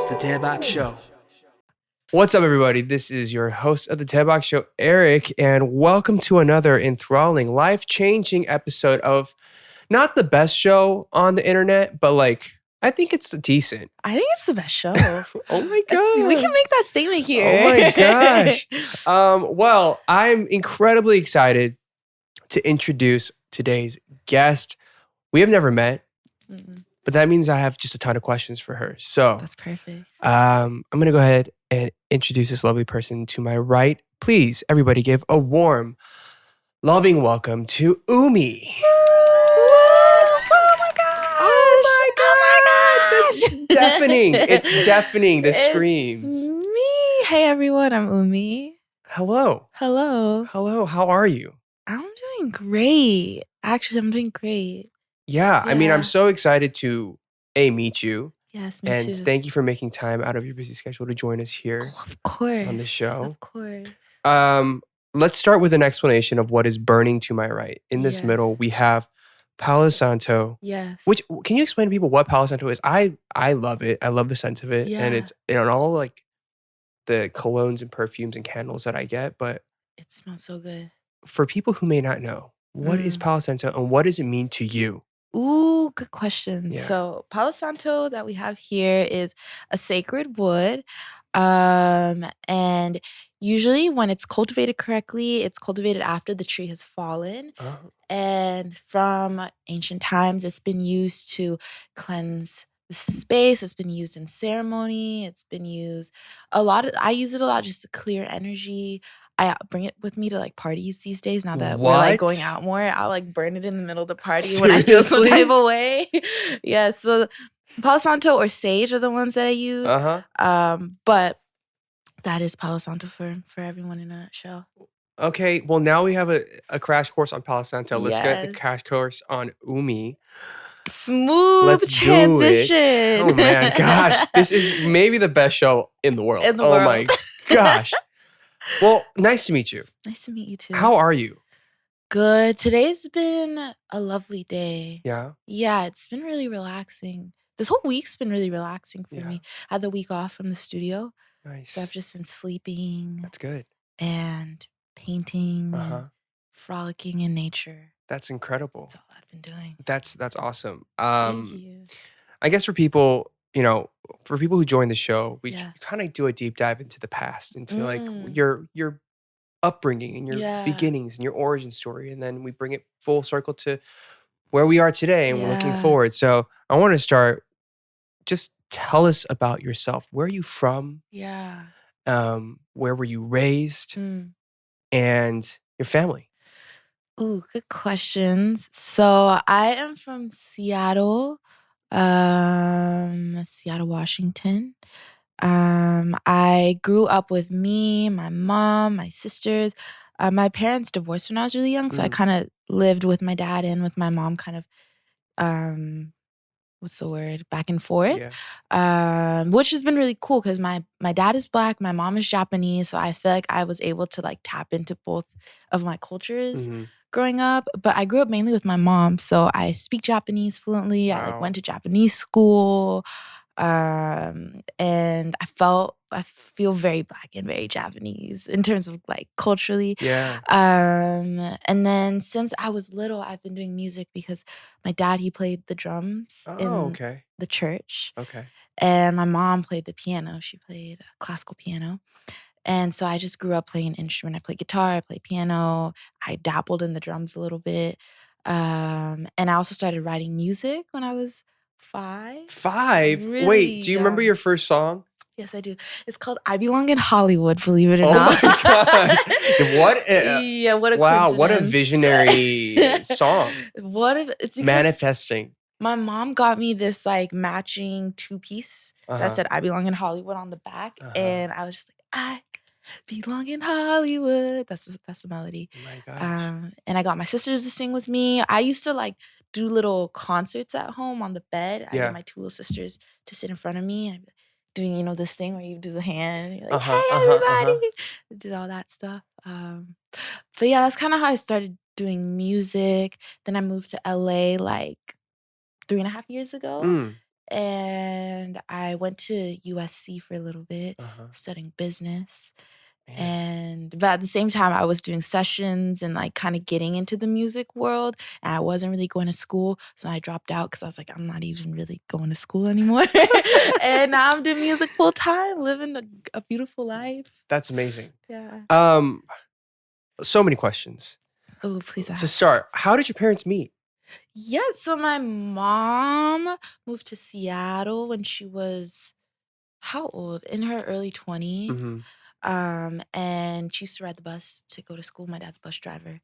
It's the Daebak Show. What's up, everybody? This is your host of the Daebak Show, Eric, and welcome to another enthralling, life-changing episode of not the best show on the internet, but I think it's decent. I think it's the best show. Oh my God. We can make that statement here. Oh my gosh. Well, I'm incredibly excited to introduce today's guest. We have never met, but that means I have just a ton of questions for her. So That's perfect. I'm going to go ahead and introduce this lovely person to my right. Please, everybody give a warm, loving welcome to UMI. Oh my gosh. It's deafening. It's deafening, the screams. It's me. Hey, everyone. I'm Umi. Hello. Hello. Hello. How are you? I'm doing great. Actually, I'm doing great. Yeah. I mean, I'm Yeah. so excited to, meet you. Yes, me And too. thank you for making time out of your busy schedule to join us here. Oh, of course. on the show. Of course. Let's start with an explanation of what is burning to my right. In this Yes. middle, we have Palo Santo. Yes. Which can you explain to people what Palo Santo is? I love it. I love the scent of it, and Yeah. it's on all the colognes and perfumes and candles that I get. But It smells so good. for people who may not know, what is Palo Santo and what does it mean to you? Ooh, good question. Yeah. So Palo Santo that we have here is a sacred wood. And usually when it's cultivated correctly, it's cultivated after the tree has fallen. Oh, And from ancient times, it's been used to cleanse the space. It's been used in ceremony. It's been used I use it a lot just to clear energy. I bring it with me to parties these days. Now that we're going What? out more, I'll burn it in the middle of the party when I feel some Seriously? type of way. Yeah, so Palo Santo or sage are the ones that I use. But that is Palo Santo for everyone in a nutshell. Okay. Well, now we have a crash course on Palo Santo. Let's get the Yes. crash course on Umi. Smooth Let's transition. do it. Oh man, gosh, this is maybe the best show in the world. In the oh world. my gosh. Well, nice to meet you. Nice to meet you too. How are you? Good. Today's been a lovely day. Yeah. Yeah, it's been really relaxing. This whole week's been really relaxing for Yeah. me. I had the week off from the studio, Nice. so I've just been sleeping That's good. and painting Uh-huh. and frolicking in nature. That's incredible. That's all I've been doing. That's awesome. Thank you. I guess for people, for people who join the show, we Yeah. kind of do a deep dive into the past, into Mm. your upbringing and your Yeah. beginnings and your origin story, and then we bring it full circle to where we are today, and we're looking Yeah. forward. So I want to start. Just tell us about yourself. Where are you from? Yeah. Where were you raised? Mm. And your family. Ooh, good questions. So I am from Seattle, Seattle, Washington. I grew up with me, my mom, my sisters. My parents divorced when I was really young, so I kind of lived with my dad and with my mom, kind of what's the word? Back and forth. Yeah. Which has been really cool because my dad is Black, my mom is Japanese, so I feel like I was able to tap into both of my cultures Mhm. growing up. But I grew up mainly with my mom, so I speak Japanese fluently. I Wow. went to Japanese school, and I feel very Black and very Japanese in terms of culturally. Yeah. And then since I was little, I've been doing music because my dad, he played the drums Oh, in okay. the church, Okay. and my mom played the piano. She played classical piano. And so I just grew up playing an instrument. I played guitar, I played piano, I dabbled in the drums a little bit. And I also started writing music when I was 5. 5? Really Wait, do you remember young. your first song? Yes, I do. It's called I Belong in Hollywood, believe it or Oh not. my gosh. What? Yeah, what a Wow, what a coincidence. visionary song. What if it's because Manifesting. my mom got me this matching 2-piece that said I Belong in Hollywood on the back. And I was just like, I belong in Hollywood. That's the melody. Oh my gosh. And I got my sisters to sing with me. I used to do little concerts at home on the bed. I Yeah. got my 2 little sisters to sit in front of me. And I'd be doing, this thing where you do the hand. You're like, Uh-huh, hey, uh-huh, everybody. I did all that stuff. But yeah, that's kind of how I started doing music. Then I moved to LA 3.5 years ago. Mm. and I went to USC for a little bit, Uh-huh. studying business. Man. But at the same time, I was doing sessions and like kind of getting into the music world. And I wasn't really going to school. So I dropped out because I was like, I'm not even really going to school anymore. And now I'm doing music full time, living a beautiful life. That's amazing. Yeah. So many questions. Oh, please To ask. start, how did your parents meet? Yeah, so my mom moved to Seattle when she was how old? In her early 20s. Mhm. And she used to ride the bus to go to school. My dad's a bus driver.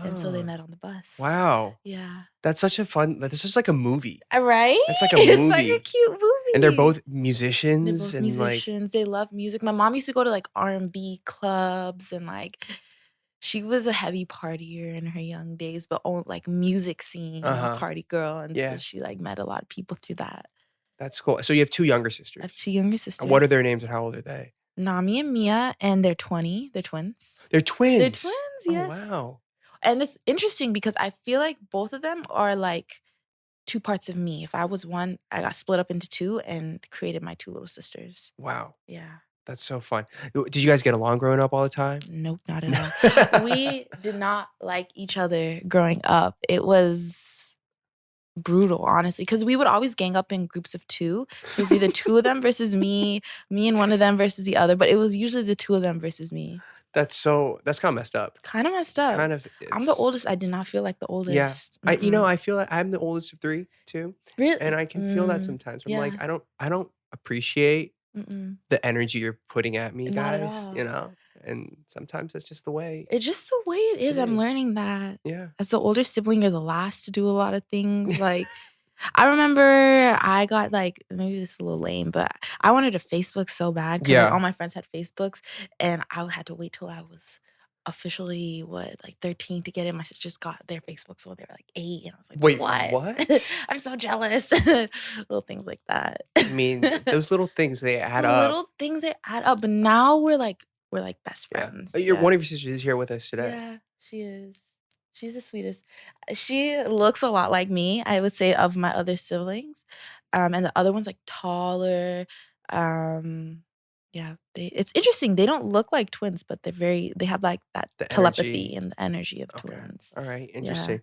And so they Oh, met on the bus. wow. Yeah. That's such a fun, that's just like a movie. Right? It's like a It's like a movie. cute movie. And they're both They're musicians both and like, musicians. They love music. My mom used to go to like R&B clubs and like she was a heavy partier in her young days, but on like music scene, party girl. And so Yeah. she like met a lot of people through that. That's cool. So you have 2 younger I have sisters. 2 younger And sisters. what are their names and how old are they? Nami and Mia, and they're 20. They're twins. They're twins. They're twins, yes. Oh, wow. And it's interesting because I feel like both of them are like 2 parts of me. If I was one, I got split up into 2 and created my 2 little sisters. Wow. Yeah. That's so fun. Did you guys get along growing up all the time? Nope, not at all. We did not like each other growing up. It was brutal, honestly, because we would always gang up in groups of 2. So it was either 2 of them versus me and one of them versus the other, but it was usually the 2 of them versus me. That's kind of messed up. Kind of messed It's up. kind of, I'm the oldest. I did not feel like the yeah. oldest. I feel like I'm the oldest of 3 too. Really? And I can feel that sometimes. I'm like, I don't appreciate the energy you're putting at me, Not at guys, all. you know? And sometimes that's just the way. It's just the way it is. I'm learning that. Yeah. As the older sibling, you're the last to do a lot of things. Like, I remember I got like, maybe this is a little lame, but I wanted a Facebook so bad because like, all my friends had Facebooks, and I had to wait till I was officially like 13 to get it. My sisters got their Facebooks when they were like 8, and I was like, Wait, what? what? I'm so jealous. Little things like that. I mean, those little things, they add up. Little things that add up, but now we're like best friends. One of your sisters is here with us today. Yeah, she is. She's the sweetest. She looks a lot like me, I would say, of my other siblings. And the other one's like taller. Yeah, it's interesting. They don't look like twins, but they have like that The telepathy energy. and the energy of twins. All right, interesting.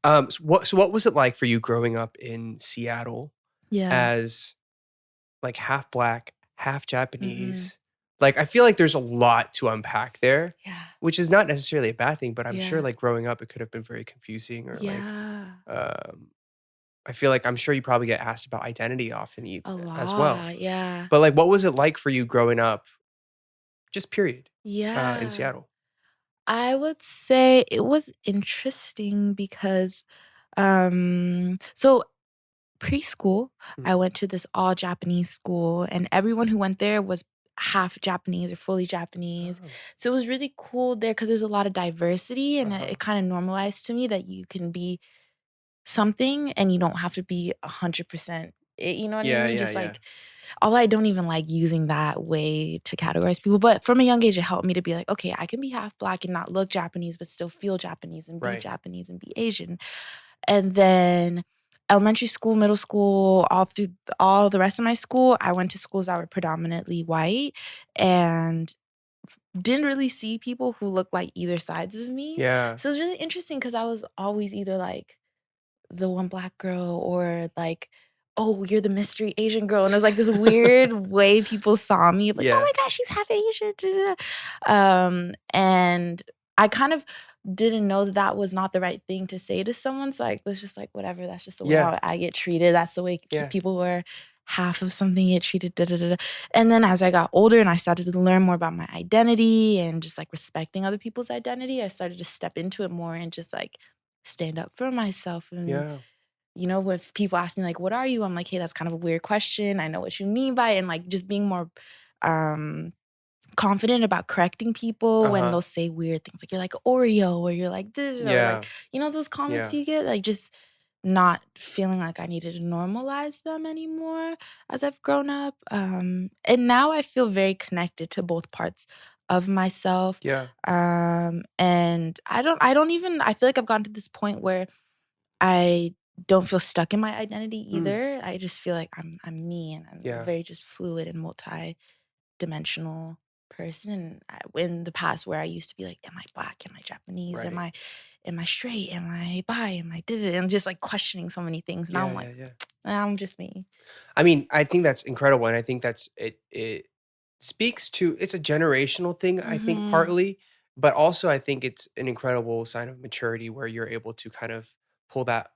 So what was it like for you growing up in Seattle Yeah. as like half Black, half Japanese? Like, I feel like there's a lot to unpack there, Yeah. which is not necessarily a bad thing, but I'm sure Yeah. like growing up, it could have been very confusing or Yeah. I feel like I'm sure you probably get asked about identity often A lot. as well. Yeah. But like, what was it like for you growing up, just period, Yeah. in Seattle? I would say it was interesting because so preschool, I went to this all Japanese school, and everyone who went there was half Japanese or fully Japanese. Oh. So it was really cool there because there's a lot of diversity, and it kind of normalized to me that you can be something and you don't have to be 100% it, you know what I mean? Just like, although I don't even like using that way to categorize people, but from a young age, it helped me to be like, okay, I can be half Black and not look Japanese, but still feel Japanese and be Japanese and be Asian. And then elementary school, middle school, all through all the rest of my school, I went to schools that were predominantly white and didn't really see people who looked like either sides of me. Yeah. So it was really interesting because I was always either like the one Black girl or like, oh, you're the mystery Asian girl. And it was like this weird way people saw me. Like, oh my gosh, she's half Asian. And I kind of didn't know that was not the right thing to say to someone. So I was just like, whatever, that's just the way how I get treated. That's the way people were half of something get treated. And then as I got older and I started to learn more about my identity and just like respecting other people's identity, I started to step into it more and just like stand up for myself. And you know, if people ask me like, what are you? I'm like, hey, that's kind of a weird question. I know what you mean by it. And like just being more confident about correcting people when they'll say weird things. Like you're like Oreo or you're like, or like, you know, those comments you get, like just not feeling like I needed to normalize them anymore as I've grown up. And now I feel very connected to both parts of myself. And I feel like I've gotten to this point where I don't feel stuck in my identity Mm. either. I just feel like I'm me, and I'm Yeah. a very just fluid and multi-dimensional person. And in the past, where I used to be like, am I Black? Am I Japanese? Right. Am I straight? Am I bi? Am I did it? And just like questioning so many things. Now Yeah, I'm yeah, like, yeah. I'm just me. I mean, I think that's incredible, and I think that's it speaks to it's a generational thing, I think, Mm-hmm. partly, but also I think it's an incredible sign of maturity where you're able to kind of pull that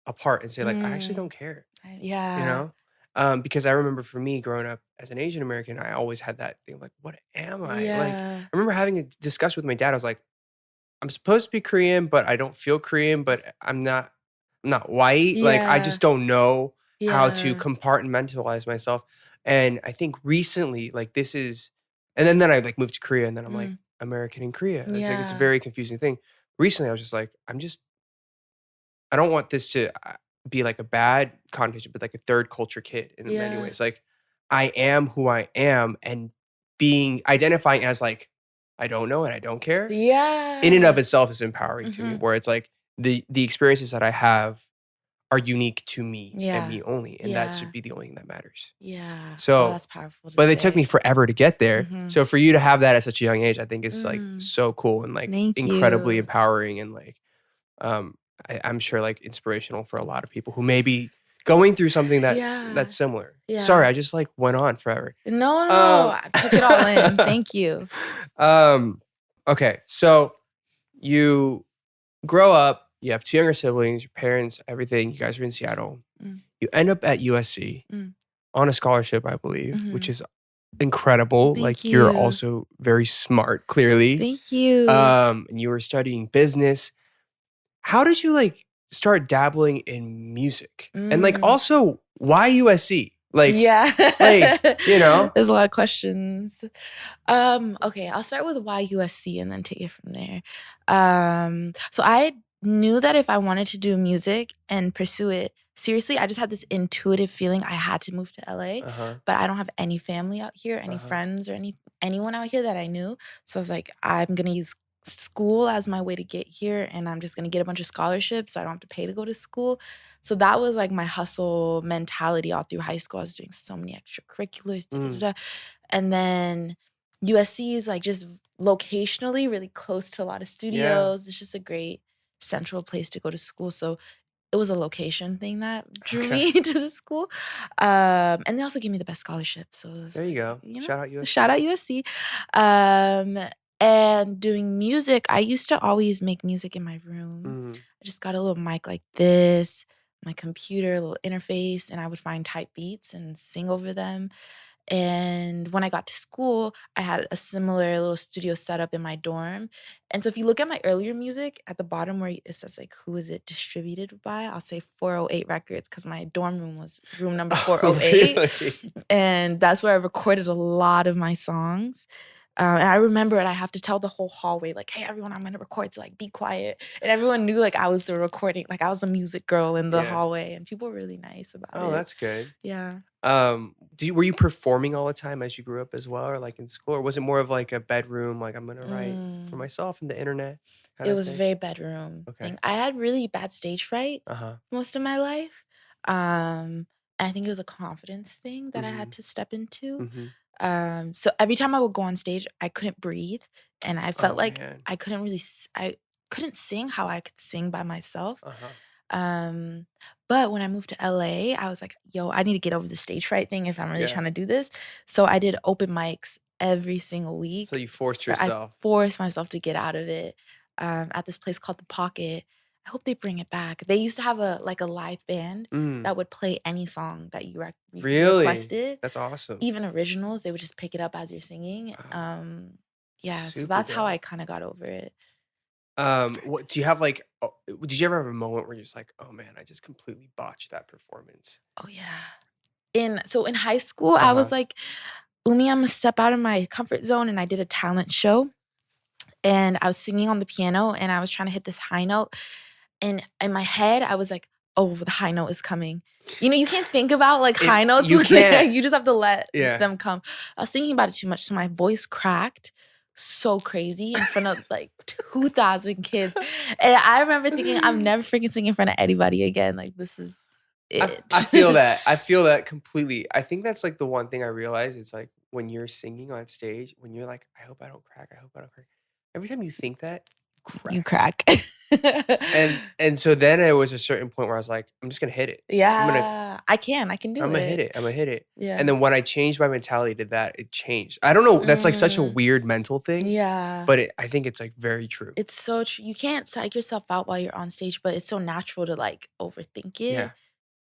apart and say, like, "I actually don't care," you Yeah. know? Because I remember for me growing up as an Asian American, I always had that thing like, "What am I?" Like, Yeah. I remember having a discussion with my dad, I was like, "I'm supposed to be Korean, but I don't feel Korean, but I'm not white." Like, I Yeah. just don't know how to Yeah. compartmentalize myself, and I think recently, like, this is and then I, like, moved to Korea, and then I'm, like, Mm. American in Korea. It's, like, it's a Yeah. very confusing thing. Recently, I was just like, I don't want this to, be, like, a bad connotation, but, like, a third culture kid in many Yeah. ways. Like, I am who I am, and identifying as, like, I don't know and I don't care, in and of Yeah. itself is empowering to me, Mm-hmm. where it's like the experiences that I have are unique to me and Yeah. me only, and that should Yeah. be the only thing that matters. Yeah. Oh, So, that's powerful to but it took me say. forever to get there. Mm-hmm. So for you to have that at such a young age, I think is like Mm. so cool and like Thank incredibly you. empowering and like um I'm sure like inspirational for a lot of people who may be going through something Yeah. that's similar. Sorry, Yeah. I just like went on forever. No, Um I took it all in. Thank you. um okay, so you grow up, you have two younger siblings, your parents, everything. You guys are in Seattle. Mm. You end up at USC Mm. on a scholarship, I believe, which Mhm. is incredible. Thank Like you're you. also very smart, clearly. Thank you. And you were studying business. How did you like start dabbling in music? And like Mm. also, why USC? Yeah. You know? There's a lot of questions. Okay, I'll start with why USC and then take it from there. So I knew that if I wanted to do music and pursue it seriously, I just had this intuitive feeling I had to move to LA, Uh-huh. but I don't have any family out here, any Uh-huh. friends or anyone out here that I knew. So I was like, I'm gonna use school as my way to get here, and I'm just gonna get a bunch of scholarships so I don't have to pay to go to school. So that was like my hustle mentality all through high school. I was doing so many extracurriculars, da, da, da, Mm. da. And then USC is like just locationally really close to a lot of Yeah. studios. It's just a great central place to go to school. So it was a location thing that drew Okay. me to the school. And they also gave me the best scholarship. So it was There you like, go. Shout out USC. shout out USC. Um, and doing music, I used to always make music in my room. Mm. I just got a little mic like this, my computer, a little interface, and I would find type beats and sing over them. And when I got to school, I had a similar little studio set up in my dorm. And so if you look at my earlier music at the bottom where it says like who is it distributed by, I'll say 408 Records because my dorm room was room number Oh, 408. really? And that's where I recorded a lot of my songs. And I remember it, I have to tell the whole hallway, like, hey, everyone, I'm gonna record, so like be quiet. And everyone knew like I was the recording, like I was the music girl in the Yeah. hallway, and people were really nice about Oh, it. that's good. Yeah. Were you performing all the time as you grew up as well, or like in school, or was it more of like a bedroom, like I'm gonna write for Mm. myself and the internet kind It of was thing? very bedroom Okay. thing. I had really bad stage fright Uh-huh. most of my life. I think it was a confidence thing that I Mm-hmm. had to step into. Mm-hmm. So every time I would go on stage, I couldn't breathe, and I felt Oh like man. I couldn't really, I couldn't sing how I could sing by myself. Uh-huh. Um, but when I moved to LA, I was like, yo, I need to get over the stage fright thing if I'm really Yeah. trying to do this. So I did open mics every single week. So you forced I yourself. forced myself to get out of it at this place called The Pocket. I hope they bring it back. They used to have a live band Mm. that would play any song that you Really? requested, That's awesome. even originals. They would just pick it up as you're singing. Wow. Yeah, so Super that's how I dope. kind of got over it. What do you have like? Did you ever have a moment where you're just like, oh man, I just completely botched that performance? Oh yeah. In high school, I Uh-huh. was like, Umi, I'm gonna step out of my comfort zone, and I did a talent show. And I was singing on the piano, and I was trying to hit this high note. And in my head, I was like, oh, the high note is coming. You know, you can't think about like high notes. You can't. You just have to let Yeah. them come. I was thinking about it too much, so my voice cracked so crazy in front of like 2,000 kids. And I remember thinking, I'm never freaking singing in front of anybody again. Like, this is it. I feel that. I feel that completely. I think that's like the one thing I realize. It's like when you're singing on stage, when you're like, I hope I don't crack. I hope I don't crack. Every time you think that, You crack. crack. And so then there was a certain point where I was like, I'm just gonna hit it. Yeah, I can do I'm it. gonna hit it. I'm gonna hit it. Yeah. And then when I changed my mentality to that, it changed. I don't know. That's like such a weird mental thing. Yeah. But I think it's like very true. It's so true. You can't psych yourself out while you're on stage, but it's so natural to like overthink it. Yeah.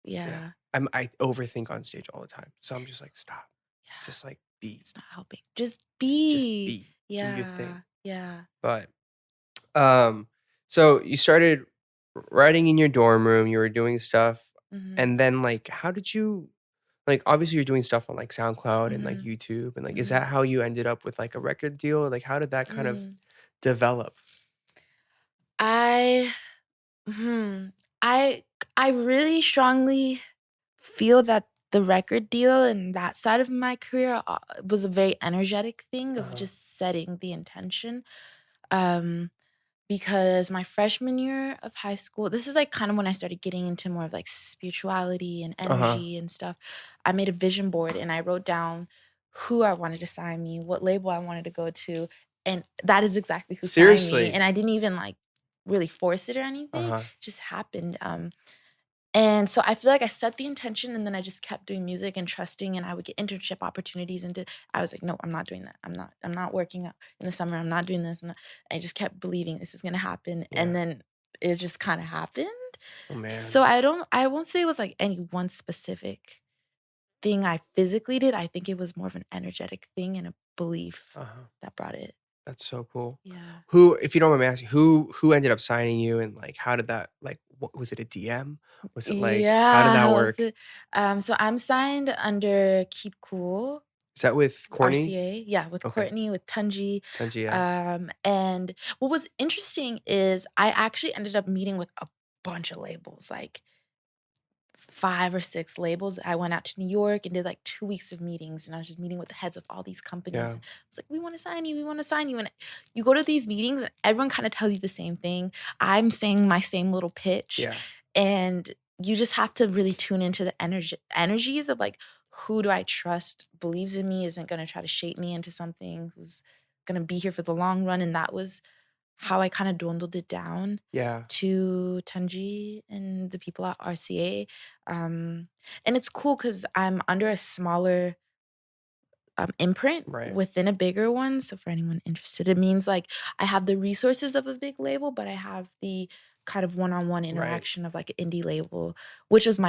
Yeah. I overthink on stage all the time. So I'm just like, stop. Yeah. Just like be. It's not helping. Just be. Just be. Yeah. Do your thing. Yeah. But so you started writing in your dorm room, you were doing stuff, and then like how did you like obviously you're doing stuff on like SoundCloud and like YouTube and like is that how you ended up with like a record deal? Like how did that kind of develop? I really strongly feel that the record deal and that side of my career was a very energetic thing of just setting the intention. Because my freshman year of high school, this is like kind of when I started getting into more of like spirituality and energy and stuff. I made a vision board and I wrote down who I wanted to sign me, what label I wanted to go to, and that is exactly who signed me. And I didn't even like really force it or anything. It just happened. And so I feel like I set the intention and then I just kept doing music and trusting, and I would get internship opportunities and I was like, no, I'm not doing that. I'm not working in the summer. I'm not doing this. I just kept believing this is going to happen. Yeah. And then it just kind of happened. Oh, man. So I won't say it was like any one specific thing I physically did. I think it was more of an energetic thing and a belief that brought it. That's so cool. Yeah. Who, if you don't mind me asking, who ended up signing you and like how did that like what was it a DM? Was it like how did that work? So I'm signed under Keep Cool. Is that with Courtney? RCA. Yeah, with Courtney, with Tunji. Tunji, yeah. And what was interesting is I actually ended up meeting with a bunch of labels, like 5 or 6 labels. I went out to New York and did like 2 weeks of meetings, and I was just meeting with the heads of all these companies. Yeah. I was like, we want to sign you. We want to sign you. And you go to these meetings and everyone kind of tells you the same thing. I'm saying my same little pitch. Yeah. And you just have to really tune into the energies of like, who do I trust, believes in me, isn't going to try to shape me into something, who's going to be here for the long run. And that was how I kind of dwindled it down to Tunji and the people at RCA. And it's cool because I'm under a smaller imprint within a bigger one. So for anyone interested, it means like I have the resources of a big label, but I have the kind of one-on-one interaction of like an indie label, which was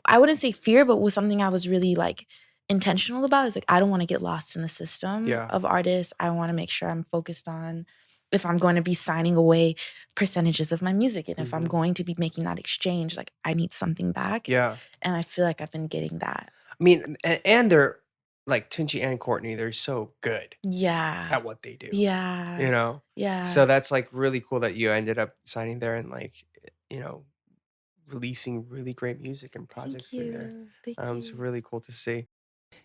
I wouldn't say fear, but was something I was really like intentional about. Is like, I don't want to get lost in the system of artists. I want to make sure I'm focused on if I'm going to be signing away percentages of my music and if I'm going to be making that exchange, like I need something back. Yeah. And I feel like I've been getting that. I mean, and they're like Tunji and Courtney, they're so good at what they do. Yeah. You know? Yeah. So that's like really cool that you ended up signing there and like, you know, releasing really great music and projects through there. Thank you. It's really cool to see.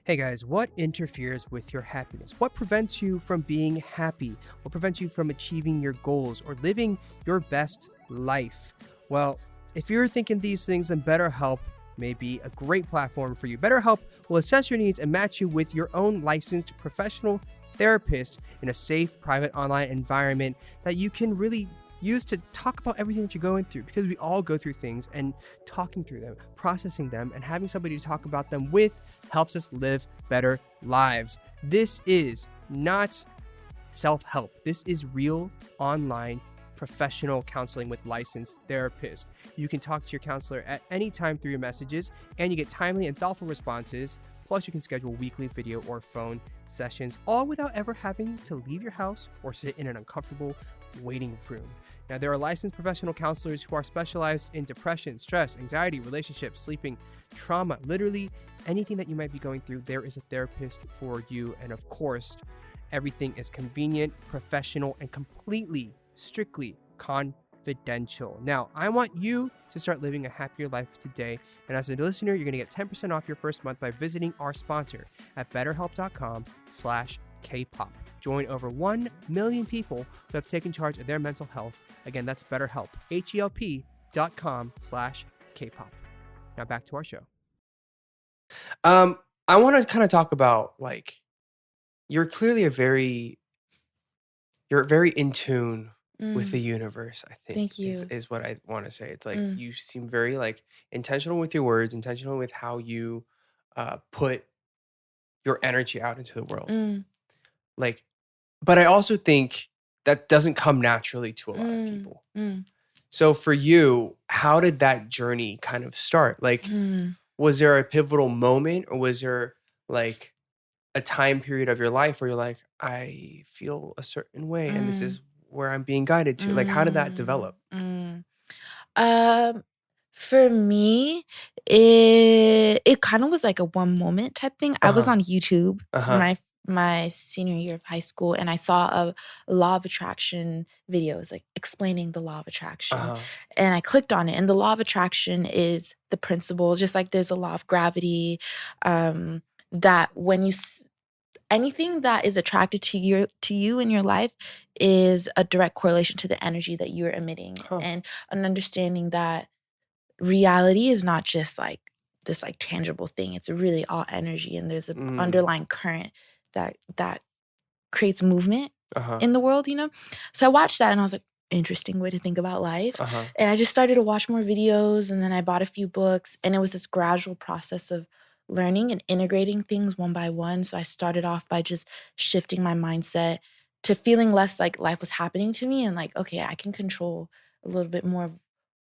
Hey guys, what interferes with your happiness? What prevents you from being happy? What prevents you from achieving your goals or living your best life? Well, if you're thinking these things, then BetterHelp may be a great platform for you. BetterHelp will assess your needs and match you with your own licensed professional therapist in a safe, private online environment that you can really use to talk about everything that you're going through, because we all go through things, and talking through them, processing them, and having somebody to talk about them with helps us live better lives. This is not self-help. This is real online professional counseling with licensed therapists. You can talk to your counselor at any time through your messages, and you get timely and thoughtful responses. Plus, you can schedule weekly video or phone sessions, all without ever having to leave your house or sit in an uncomfortable waiting room. Now, there are licensed professional counselors who are specialized in depression, stress, anxiety, relationships, sleeping, trauma, literally anything that you might be going through. There is a therapist for you. And of course, everything is convenient, professional, and completely, strictly confidential. Now, I want you to start living a happier life today. And as a listener, you're going to get 10% off your first month by visiting our sponsor at betterhelp.com/Kpop. Join over 1 million people who have taken charge of their mental health. Again, that's BetterHelp, HELP.com/Kpop. Now back to our show. I want to kind of talk about, like, you're clearly you're very in tune with the universe, I think, Thank you. is what I want to say. It's like Mm, you seem very, like, intentional with your words, intentional with how you put your energy out into the world. mm, Like, but I also think that doesn't come naturally to a lot of mm, people. mm, So for you, how did that journey kind of start? Like, mm, was there a pivotal moment, or was there, like, a time period of your life where you're like, I feel a certain way and this mm, is where I'm being guided to? Like, how did that mm, develop? mm. Um, for me, it kind of was like a one moment type thing. I was Uh-huh. on YouTube for Uh-huh. my senior year of high school, and I saw a law of attraction videos like explaining the law of attraction, Uh-huh. and I clicked on it. And the law of attraction is the principle, just like there's a law of gravity, that when anything that is attracted to you in your life is a direct correlation to the energy that you're emitting, Huh. and an understanding that reality is not just like this like tangible thing. It's really all energy, and there's an Mm. underlying current that creates movement Uh-huh. in the world, you know? So I watched that and I was like, interesting way to think about life. Uh-huh. And I just started to watch more videos, and then I bought a few books, and it was this gradual process of learning and integrating things one by one. So I started off by just shifting my mindset to feeling less like life was happening to me, and like, okay, I can control a little bit more of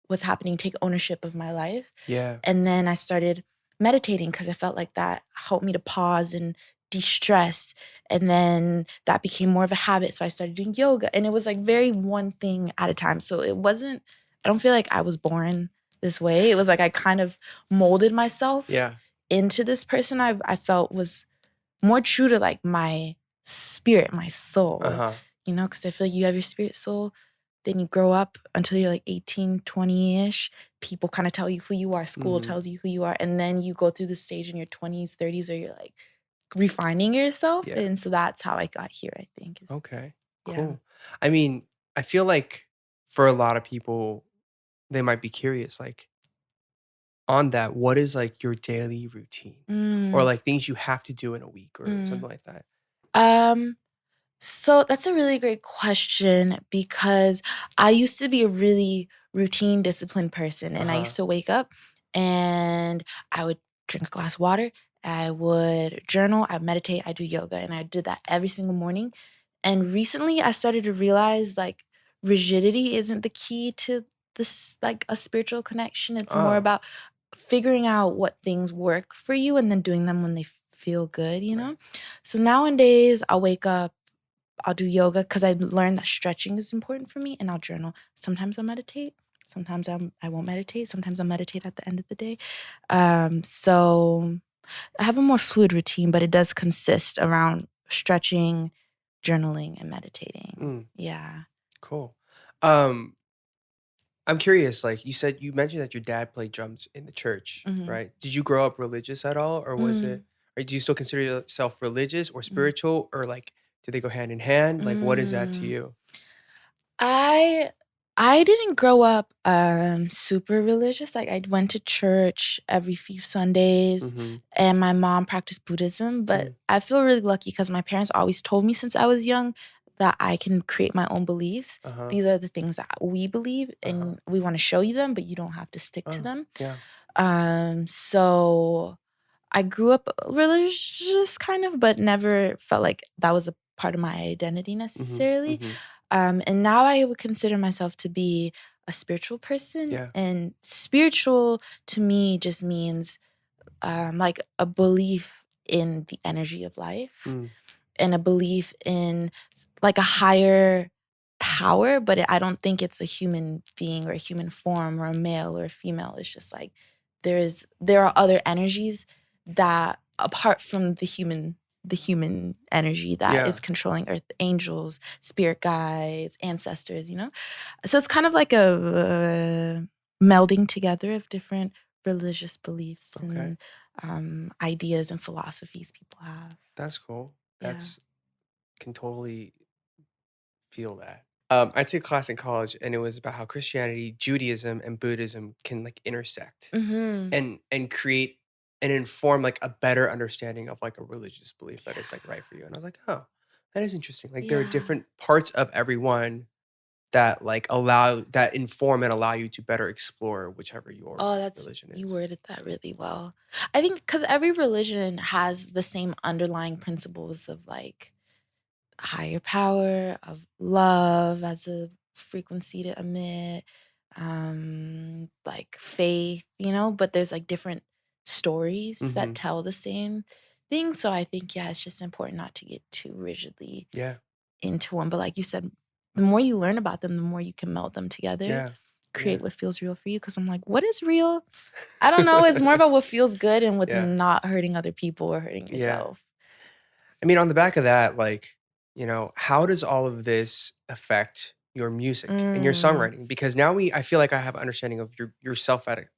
what's happening, take ownership of my life. Yeah. And then I started meditating because I felt like that helped me to pause and de-stress. And then that became more of a habit. So I started doing yoga, and it was like very one thing at a time. So it wasn't, I don't feel like I was born this way. It was like I kind of molded myself Yeah. into this person I felt was more true to like my spirit, my soul, Uh-huh. you know, because I feel like you have your spirit soul. Then you grow up until you're like 18, 20-ish. People kind of tell you who you are. School Mm-hmm. tells you who you are. And then you go through the stage in your 20s, 30s, where you're like refining yourself. Yeah. And so that's how I got here, I think. Okay. Yeah. Cool. I mean, I feel like for a lot of people, they might be curious, like, on that, what is, like, your daily routine, or Mm, like things you have to do in a week or mm. something like that? Um, So that's a really great question because I used to be a really routine, disciplined person. And I Uh-huh. used to wake up and I would drink a glass of water. I would journal, I meditate, I do yoga. And I did that every single morning. And recently I started to realize like rigidity isn't the key to this, like a spiritual connection. It's more Oh, about figuring out what things work for you and then doing them when they feel good, you right. know? So nowadays I'll wake up, I'll do yoga because I learned that stretching is important for me, and I'll journal. Sometimes I'll meditate. Sometimes I won't meditate. Sometimes I'll meditate at the end of the day. So I have a more fluid routine, but it does consist around stretching, journaling, and meditating. Mm, Yeah. cool. Um, I'm curious, like you mentioned that your dad played drums in the church, Mhm. right? Did you grow up religious at all, or was Mm, it, or do you still consider yourself religious or mm, spiritual, or like do they go hand in hand? Like, what is that to mm. you? I I didn't grow up super religious. Like I went to church every few Sundays, Mm-hmm. and my mom practiced Buddhism, but Mm, I feel really lucky because my parents always told me since I was young that I can create my own beliefs. uh-huh. These are the things that we believe, Uh-huh. and we want to show you them, but you don't have to stick to Oh, them. yeah. So I grew up religious kind of, but never felt like that was a part of my identity Mm-hmm. necessarily. Mm-hmm. And now I would consider myself to be a spiritual person. Yeah. And spiritual to me just means like a belief in the energy of life Mm, and a belief in like a higher power, but I don't think it's a human being or a human form or a male or a female. It's just like there are other energies that apart from the human energy that is yeah. controlling earth, angels, spirit guides, ancestors, you know? So it's kind of like a melding together of different religious beliefs Okay. and ideas and philosophies people have. That's cool. Yeah. That's can totally feel that. I took a class in college, and it was about how Christianity, Judaism, and Buddhism can like intersect Mhm. and create and inform like a better understanding of like a religious belief that is Yeah. like right for you. And I was like, oh, that is interesting. Like there are Yeah. different parts of everyone that like allow that inform and allow you to better explore whichever your Oh, that's religion you is. worded that really well. I think because every religion has the same underlying principles of like higher power, of love as a frequency to emit, like faith, but there's like different stories that Hmm. tell the same thing. So I think, yeah, it's just important not to get too rigidly Yeah. into one. But like you said, the more you learn about them, the more you can meld them together, Yeah. Yeah. create what feels real for you. Cause I'm like, what is real? I don't know. It's more about what feels good and what's Yeah. not hurting other people or hurting Yeah. yourself. I mean, on the back of that, like, how does all of this affect your music and your Mm. songwriting? Because now I feel like I have an understanding of yourself at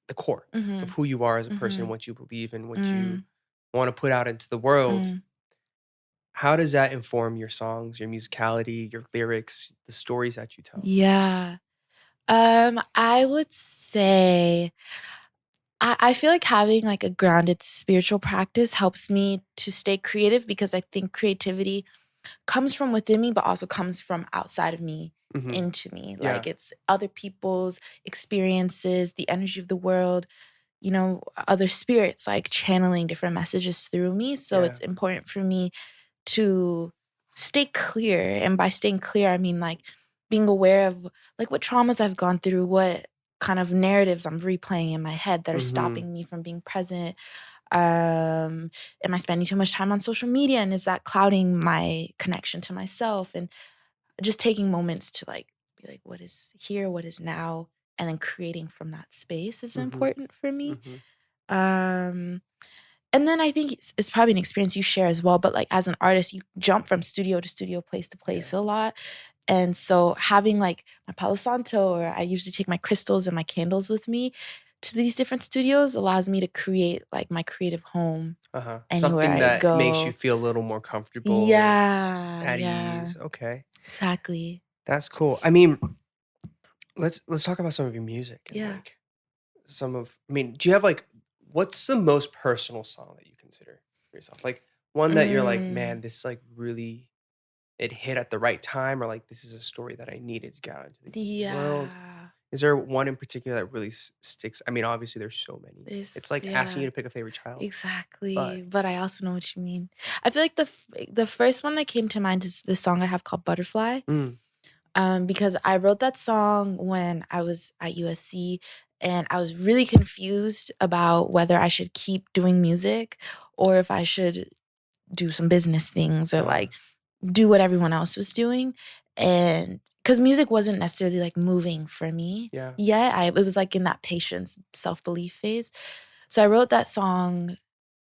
the core of Mhm. who you are as a person, Mhm. what you believe and what you Mm. want to put out into the world. Mm. How does that inform your songs, your musicality, your lyrics, the stories that you tell? Yeah. I would say I feel like having like a grounded spiritual practice helps me to stay creative because I think creativity comes from within me, but also comes from outside of me Hmm. into me. Yeah. Like it's other people's experiences, the energy of the world, other spirits like channeling different messages through me. So Yeah. it's important for me to stay clear. And by staying clear, I mean like being aware of like what traumas I've gone through, what kind of narratives I'm replaying in my head that are Hmm. stopping me from being present. Am I spending too much time on social media and is that clouding my connection to myself? And just taking moments to like be like, what is here, what is now, and then creating from that space is Hmm. important for me. Hmm. Um, and then I think it's probably an experience you share as well. But like as an artist, you jump from studio to studio, place to Yeah. place a lot. And so having like my palo santo, or I usually take my crystals and my candles with me to these different studios, allows me to create like my creative home Uh-huh. anywhere Something I that makes you go. feel a little more comfortable, Yeah, at yeah, ease. Okay. exactly. That's cool. I mean, let's talk about some of your music and Yeah. like do you have like what's the most personal song that you consider for yourself? Like one that you're like, man, Mm, this like really it hit at the right time, or like this is a story that I needed to get out into the world. yeah. Is there one in particular that really sticks? I mean, obviously there's so many. It's like asking you Yeah, to pick a favorite child, but exactly. But I also know what you mean. I feel like the first one that came to mind is the song I have called Butterfly. mm, Because I wrote that song when I was at USC and I was really confused about whether I should keep doing music or if I should do some business things or uh, like do what everyone else was doing. And because music wasn't necessarily like moving for me yeah, yet, it was like in that patience, self belief phase. So I wrote that song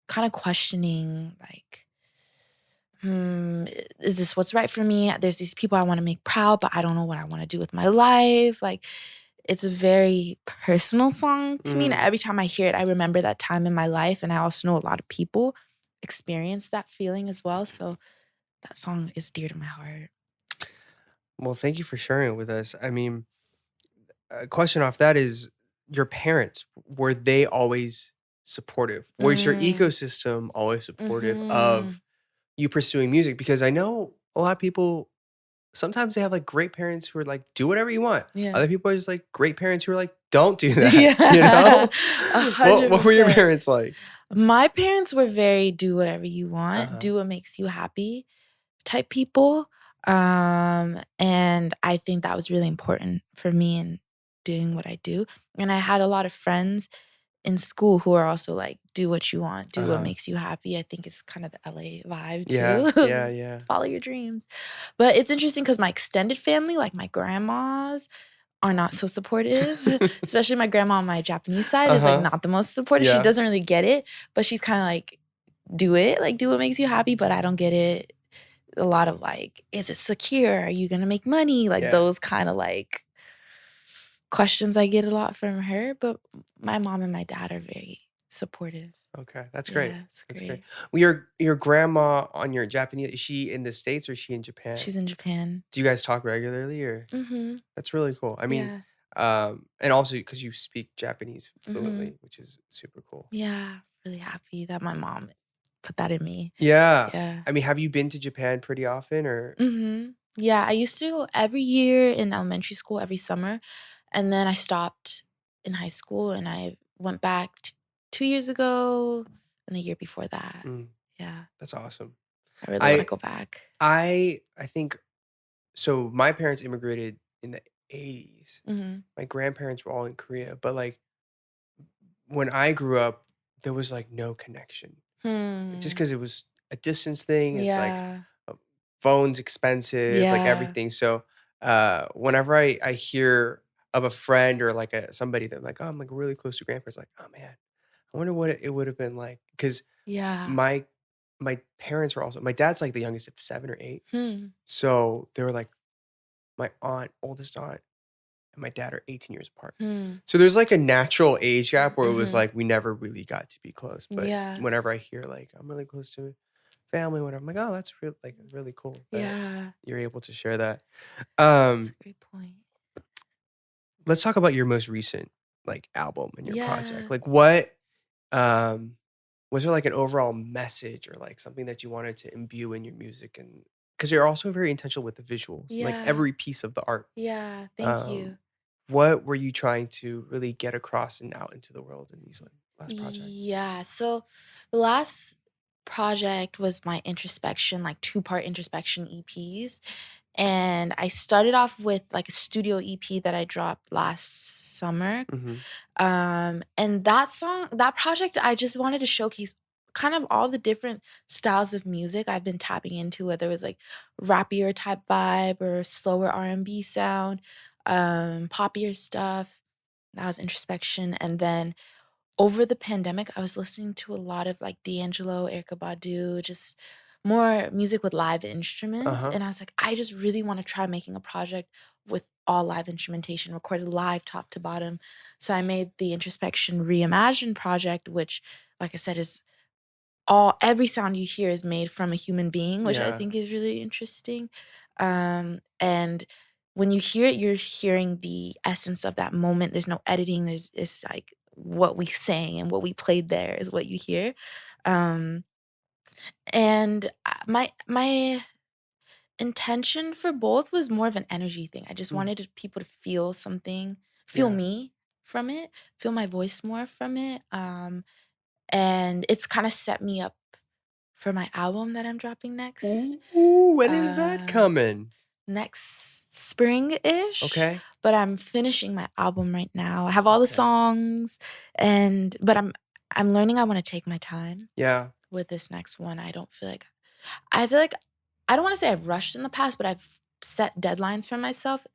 kind of questioning like, is this what's right for me? There's these people I want to make proud, but I don't know what I want to do with my life. Like, it's a very personal song to me. And mm. every time I hear it, I remember that time in my life. And I also know a lot of people experience that feeling as well. So that song is dear to my heart. Well, thank you for sharing it with us. I mean, a question off that is your parents, were they always supportive? Was your Mm, ecosystem always supportive mm-hmm. of you pursuing music? Because I know a lot of people sometimes they have like great parents who are like, do whatever you want. Yeah. Other people are just like great parents who are like, don't do that. Yeah, a What hundred were your percent. parents like? My parents were very do whatever you want, Uh-huh. do what makes you happy type people. And I think that was really important for me in doing what I do. And I had a lot of friends in school who are also like, do what you want, do what Uh-huh. makes you happy. I think it's kind of the LA vibe Yeah. too. Yeah. Yeah. Follow your dreams. But it's interesting because my extended family, like my grandmas, are not so supportive. Especially my grandma on my Japanese side is like Uh-huh. not the most supportive. She Yeah. doesn't really get it, but she's kind of like, do it, like do what makes you happy. But I don't get it. A lot of like, is it secure? Are you gonna make money? Like Yeah. those kind of like questions I get a lot from her. But my mom and my dad are very supportive. Okay, that's great. Yeah, it's That's great. great. Well, your grandma on your Japanese, is she in the States or is she in Japan? She's in Japan. Do you guys talk regularly or? Mm-hmm. That's really cool. I mean, Yeah. and also because you speak Japanese Mm-hmm. fluently, which is super cool. Yeah. Really happy that my mom put that in me. Yeah. Yeah. I mean, have you been to Japan pretty often or? Mm-hmm. Yeah. I used to go every year in elementary school, every summer. And then I stopped in high school and I went back 2 years ago and the year before that. Mm, Yeah. that's awesome. I really want to I go back. I think so. My parents immigrated in the 80s. Mm-hmm. My grandparents were all in Korea, but like when I grew up, there was like no connection. Just Hmm. because it was a distance thing. It's like Yeah. uh, phones expensive, like Yeah. everything. So whenever I hear of a friend or like somebody that like, oh, I'm like really close to grandparents, like, oh man, I wonder what it would have been like. Because Yeah. my parents were also my dad's like the youngest of 7 or 8. Hmm. So they were like my oldest aunt, and my dad are 18 years apart. Hmm. So there's like a natural age gap where it was Mm-hmm. like we never really got to be close. But Yeah. whenever I hear like I'm really close to family, whatever, I'm like, oh, that's really cool that Yeah. you're able to share that. That's Um, a great point. let's talk about your most recent like album and your project. Yeah. Like what was there like an overall message or like something that you wanted to imbue in your music? And because you're also very intentional with the visuals and like Yeah. every piece of the art. Yeah. Thank Um, you. what were you trying to really get across and out into the world in these like last project? Yeah. So the last project was my introspection, like two-part introspection EPs. And I started off with like a studio EP that I dropped last summer. Mm-hmm. And that project, I just wanted to showcase kind of all the different styles of music I've been tapping into, whether it was like rappier type vibe or slower R&B sound, poppier stuff. That was introspection. And then over the pandemic, I was listening to a lot of like D'Angelo, Erykah Badu, just more music with live instruments. Uh-huh. And I was like, I just really want to try making a project with all live instrumentation, recorded live top to bottom. So I made the Introspection Reimagined project, which, like I said, is every sound you hear is made from a human being, which I Yeah. think is really interesting. And when you hear it, you're hearing the essence of that moment. There's no editing. It's like what we sang and what we played there is what you hear. Um, and my intention for both was more of an energy thing. I just Mm, wanted people to feel something, feel yeah. me from it, feel my voice more from it. And it's kind of set me up for my album that I'm dropping next. Ooh, when is that Uh, coming? Next spring-ish, Okay. but I'm finishing my album right now. I have all the Okay. songs but I'm learning I want to take my time Yeah. with this next one. I feel like I don't want to say I've rushed in the past, but I've set deadlines for myself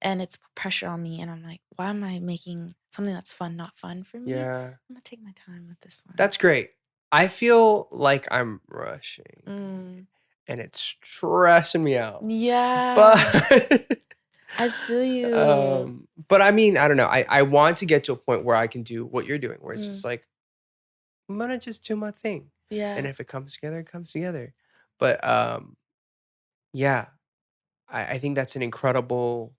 and it's pressure on me and I'm like, why am I making something that's fun not fun for me? Yeah. I'm gonna take my time with this one. That's great. I feel like I'm rushing Mm, and it's stressing me out. But yeah, I feel you. but I mean, I don't know. I want to get to a point where I can do what you're doing, where it's Mm, just like I'm gonna just do my thing. And yeah. if it comes together, it comes together. But yeah, I think that's an incredible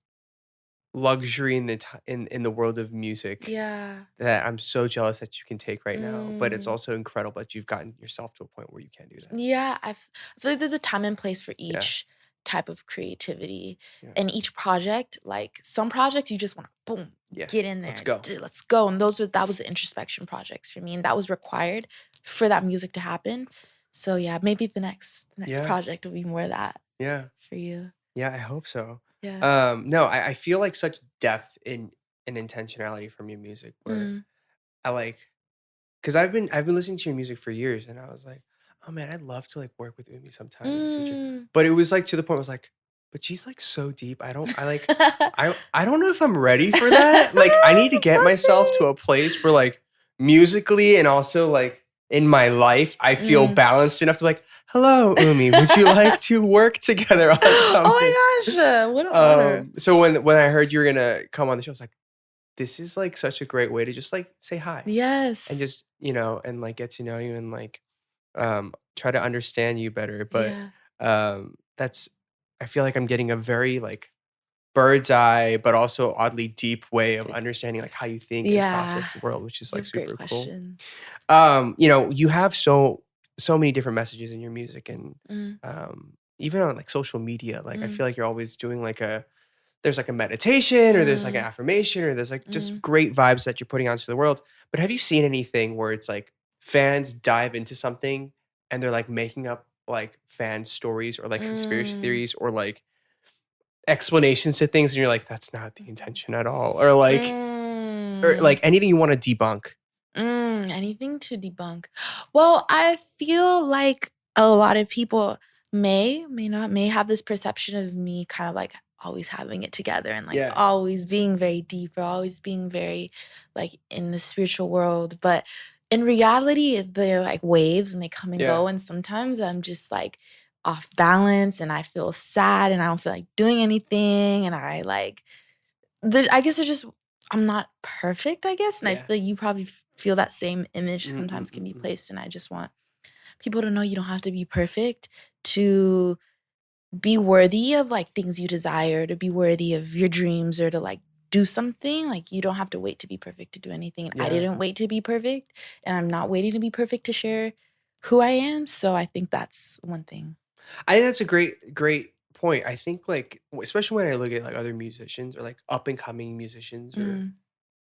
luxury in in the world of music Yeah. that I'm so jealous that you can take right now. But it's Mm. also incredible that you've gotten yourself to a point where you can do that. Yeah, I feel like there's a time and place for Yeah, each type of creativity. yeah, And each project, like some projects you just want to boom, yeah. get in Let's there, go. let's go. And that was the introspection projects for me. And that was required for that music to happen. So yeah, maybe the next Yeah, project will be more of that yeah, for you. yeah. I hope so. Yeah. No, I feel like such depth in and intentionality from your music where Mm. I like because I've been listening to your music for years and I was like, oh man, I'd love to like work with Umi sometime in the future. Mm. But it was like to the point where I was like, but she's like so deep. I don't know if I'm ready for that. Like I need to get myself Pussy. to a place where like musically and also like in my life, I feel Mm. balanced enough to be like, hello, Umi, would you like to work together on Oh something? my gosh, what an honor. So when I heard you were gonna come on the show, I was like, this is like such a great way to just like say hi and Yes. just, and like get to know you and like try to understand you better. But Yeah. that's, I feel like I'm getting a very like bird's eye, but also oddly deep way of understanding like how you think and Yeah. process the world, which is You like have great super cool. questions. You have so many different messages in your music and Mm, even on like social media. Like I mm, feel like you're always doing like there's like a meditation or there's like an mm, affirmation or there's like just mm, great vibes that you're putting out to the world. But have you seen anything where it's like fans dive into something and they're like making up like fan stories or like conspiracy mm, theories or like explanations to things and you're like, that's not the intention at all. Or like mm. anything you want to debunk. Anything to debunk? Well, I feel like a lot of people may not, may have this perception of me kind of like always having it together and like Yeah. always being very deep or always being very like in the spiritual world. But in reality, they're like waves and they come and Yeah. go. And sometimes I'm just like off balance and I feel sad and I don't feel like doing anything. And I like, I guess it's just I'm not perfect, I guess, and I Yeah. feel like you probably feel that same image Mm, mm, sometimes can mm, be mm. placed, and I just want people to know you don't have to be perfect to be worthy of, like, things you desire, to be worthy of your dreams, or to, like, do something. Like, you don't have to wait to be perfect to do anything, and I Yeah. didn't wait to be perfect, and I'm not waiting to be perfect to share who I am, so I think that's one thing. I think that's a great point. I think like especially when I look at like other musicians or like up and coming musicians or Mm,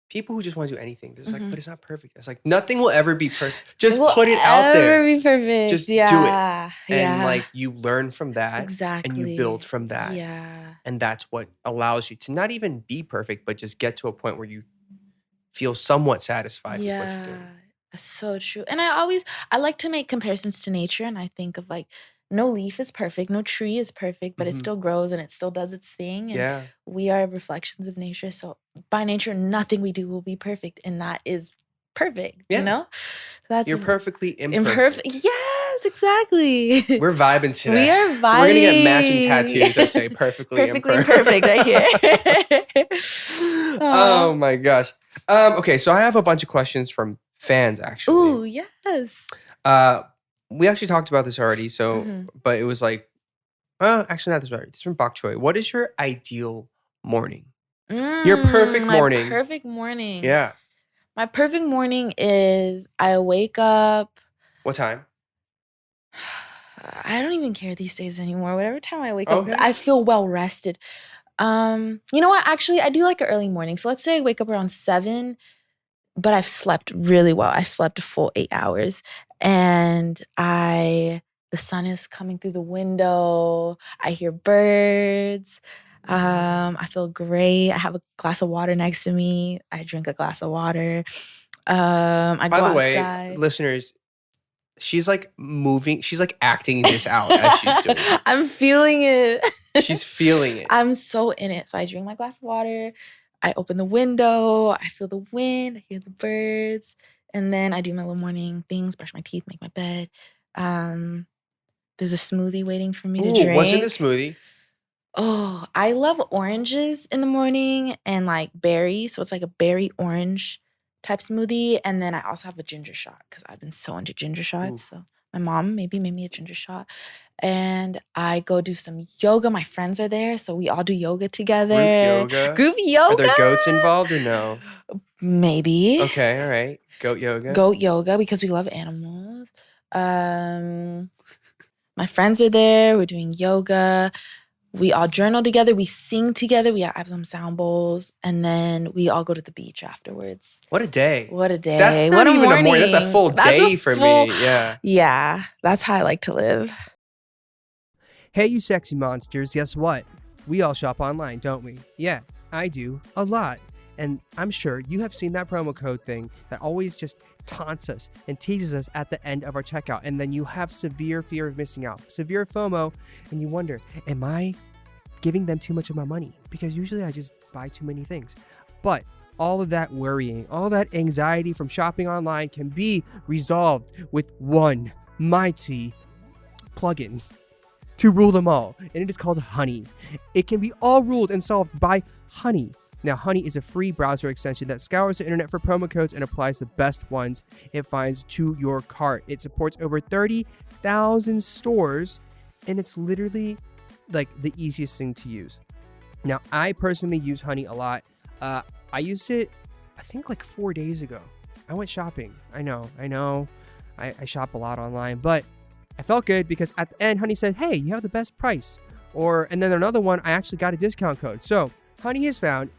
people who just want to do anything. There's like, but mhm. it's not perfect. It's like nothing will ever be perfect. It Just will put it out ever there. be perfect. Just do it. Yeah, And yeah. like you learn from that and you build Exactly. from that. Yeah. And that's what allows you to not even be perfect, but just get to a point where you feel somewhat satisfied with what you're Yeah. doing. That's so true. And I like to make comparisons to nature and I think of like no leaf is perfect, no tree is perfect, but it Hmm. still grows and it still does its thing and Yeah. we are reflections of nature. So by nature nothing we do will be perfect and that is perfect, you Yeah. know? That's You're perfectly imperfect. imperfect. Yes, exactly. We're vibing We today. are We're gonna get matching vibing. tattoos that say perfectly Perfectly imperfect. imperfect right here. Oh Aw. my gosh. Okay, so I have a bunch of questions from fans actually. Ooh, yes. Uh, we actually talked about this already, Mhm. but it was like, actually not this already. This is from Bok Choy. What is your ideal morning? Your perfect My morning. perfect morning. Yeah. My perfect morning is I wake up. What time? I don't even care these days anymore. Whatever time I wake up, Okay. I feel well rested. You know what? Actually, I do like an early morning. So let's say I wake up around 7, but I've slept really well. I've slept a full 8 hours, and the sun is coming through the window. I hear birds. I feel great. I have a glass of water next to me. I drink a glass of water. I By go the way, outside. listeners, she's like moving. She's like acting this out as she's doing it. I'm feeling it. She's feeling it. I'm so in it. So I drink my glass of water. I open the window. I feel the wind. I hear the birds. And then I do my little morning things, brush my teeth, make my bed. Um, there's a smoothie waiting for me to Ooh, what's in the drink. smoothie? Oh, I love oranges in the morning and like berries. So it's like a berry orange type smoothie. And then I also have a ginger shot because I've been so into ginger Ooh, shots. So my mom maybe made me a ginger shot. And I go do some yoga. My friends are there. So we all do yoga group together. yoga. Group Are there yoga? goats involved or no? Maybe. Okay, all right. Goat yoga. Goat yoga because we love animals. Um, my friends are there. We're doing yoga. We all journal together. We sing together. I have some sound bowls. And then we all go to the beach afterwards. What a day. What a That's day. not What a even morning. a morning. That's a full That's a day for full. me. Yeah. Yeah, that's how I like to live. Hey, you sexy monsters, guess what? We all shop online, don't we? Yeah, I do. A lot. And I'm sure you have seen that promo code thing that always just taunts us and teases us at the end of our checkout. And then you have severe fear of missing out, severe FOMO, and you wonder, am I giving them too much of my money? Because usually I just buy too many things. But all of that worrying, all that anxiety from shopping online can be resolved with one mighty plugin to rule them all, and it is called Honey. It can be all ruled and solved by Honey. Now, Honey is a free browser extension that scours the internet for promo codes and applies the best ones it finds to your cart. It supports over 30,000 stores, and it's literally like the easiest thing to use. Now, I personally use Honey a lot. I used it, I think, like 4 days ago. I went shopping. I know. I shop a lot online, but I felt good because at the end, Honey said, "Hey, you have the best price." And then another one, I actually got a discount code. So Honey has found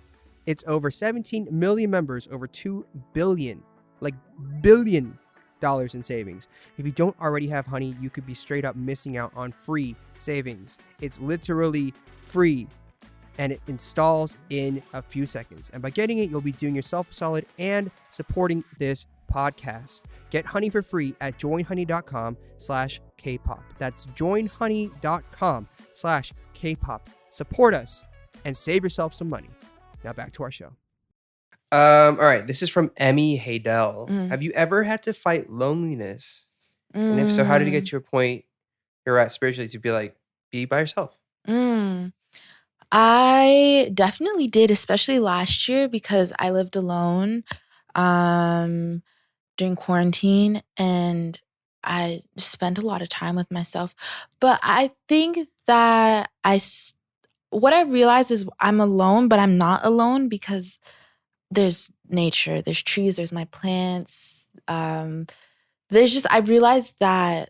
it's over 17 million members, over $2 billion in savings. If you don't already have Honey, you could be straight up missing out on free savings. It's literally free, and it installs in a few seconds. And by getting it, you'll be doing yourself a solid and supporting this podcast. Get Honey for free at joinhoney.com/Kpop. That's joinhoney.com/Kpop. Support us and save yourself some money. Now back to our show. All right, this is from Emmy Haydell. Have you ever had to fight loneliness? And if so, how did it get to a point you're at spiritually to be by yourself? I definitely did, especially last year because I lived alone during quarantine, and I spent a lot of time with myself. But I think that what I realized is I'm alone, but I'm not alone because there's nature, there's trees, there's my plants. I realized that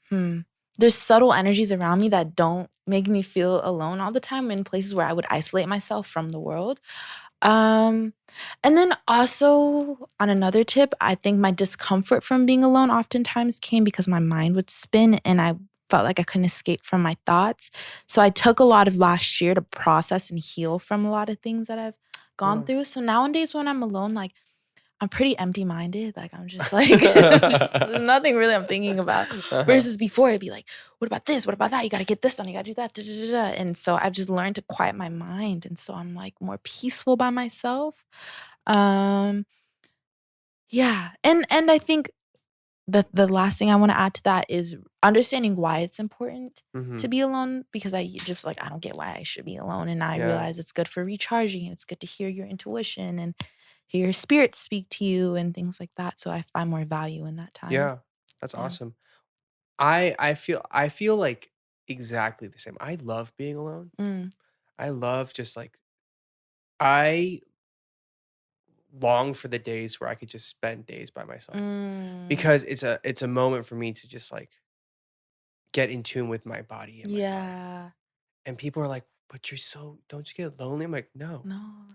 there's subtle energies around me that don't make me feel alone all the time in places where I would isolate myself from the world. And then also on another tip, I think my discomfort from being alone oftentimes came because my mind would spin and I felt like I couldn't escape from my thoughts. So I took a lot of last year to process and heal from a lot of things that I've gone through. So nowadays when I'm alone, like I'm pretty empty-minded. Like I'm just like, there's nothing really I'm thinking about. Versus before it'd be like, what about this? What about that? You got to get this done. You got to do that. Da, da, da, da. And so I've just learned to quiet my mind. And so I'm like more peaceful by myself. Yeah. And I think the last thing I want to add to that is understanding why it's important to be alone, because I just I don't get why I should be alone. And I realize it's good for recharging, and it's good to hear your intuition and hear your spirit speak to you and things like that. So I find more value in that time. Yeah, that's awesome. I feel like exactly the same. I love being alone. I love just I long for the days where I could just spend days by myself because it's a moment for me to just get in tune with my body and my mind. And people are like, "But don't you get lonely?" I'm like, "No."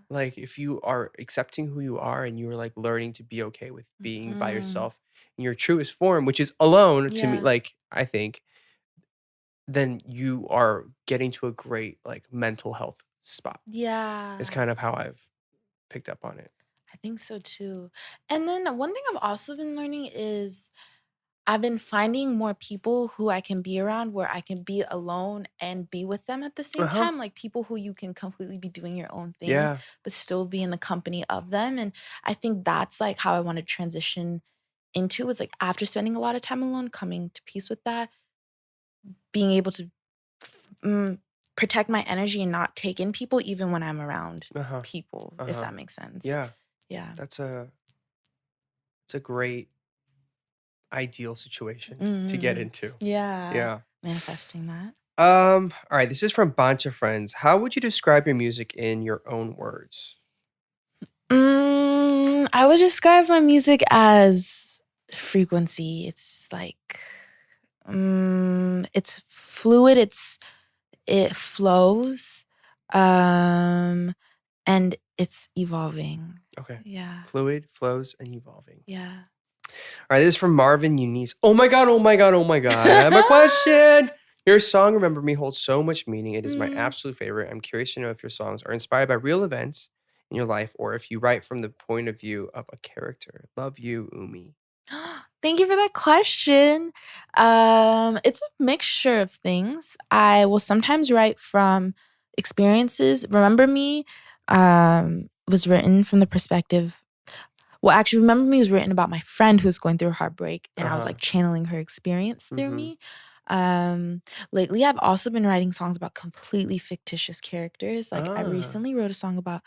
Like if you are accepting who you are and you're learning to be okay with being by yourself in your truest form, which is alone to me, I think, then you are getting to a great mental health spot. It's kind of how I've picked up on it. I think so too. And then one thing I've also been learning is I've been finding more people who I can be around where I can be alone and be with them at the same time. Like people who you can completely be doing your own things, but still be in the company of them. And I think that's how I want to transition into is after spending a lot of time alone, coming to peace with that, being able to protect my energy and not take in people even when I'm around people, if that makes sense. Yeah. Yeah. It's a great ideal situation to get into. Yeah. Manifesting that. All right, this is from Bunch of Friends. How would you describe your music in your own words? I would describe my music as frequency. It's it's fluid, it flows, and it's evolving. Okay. Yeah. Fluid, flows, and evolving. Yeah. All right, this is from Marvin Eunice. Oh my God. I have a question. Your song, Remember Me, holds so much meaning. It is my absolute favorite. I'm curious to know if your songs are inspired by real events in your life or if you write from the point of view of a character. Love you, Umi. Thank you for that question. It's a mixture of things. I will sometimes write from experiences. Remember Me was written from the perspective. Well, actually, Remember Me was written about my friend who's going through heartbreak, and I was channeling her experience through me. Lately, I've also been writing songs about completely fictitious characters. I recently wrote a song about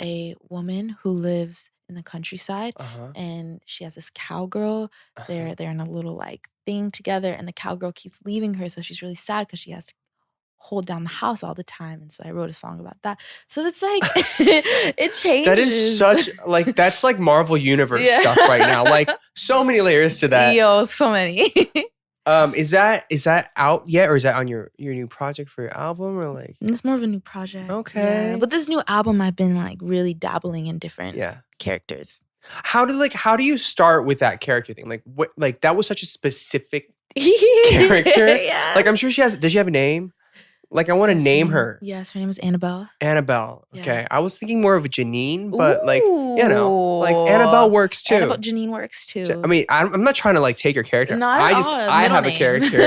a woman who lives in the countryside, Uh-huh. and she has this cowgirl. Uh-huh. They're in a little like thing together, and the cowgirl keeps leaving her, so she's really sad because she has to hold down the house all the time. And so I wrote a song about that. So it's like it That is changes. such like that's like Marvel Universe Yeah. stuff right now. Like so many layers to that. Yo, so many. Is that out yet, or is that on your new project for your album, or like? It's more of a new project. Okay. Yeah. But this new album, I've been like really dabbling in different Yeah. characters. How do you start with that character thing? Like what? Like that was such a specific character. Yeah. Like I'm sure does she have a name? Like I want to name her. Yes, her name is Annabelle. Annabelle. Yeah. Okay. I was thinking more of a Janine, but like, like Ooh. Annabelle works too. Janine works too. I mean, I'm not trying to like take your character. Not at all. I Middle have a name. character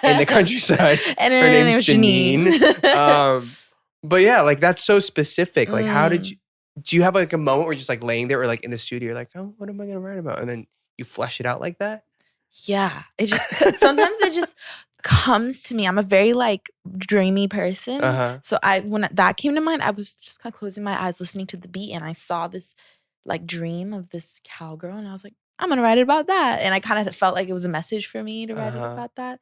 in the countryside. And Her name's Janine. But yeah, like that's so specific. Like how did you, do you have like a moment where you're just like laying there or like in the studio, you're like, oh, what am I going to write about? And then you flesh it out like that? Yeah. It just, sometimes it just comes to me. I'm a very like dreamy person. Uh-huh. So when that came to mind, I was just kind of closing my eyes, listening to the beat, and I saw this like dream of this cowgirl, and I was like, I'm gonna write it about that. And I kind of felt like it was a message for me to write it about that.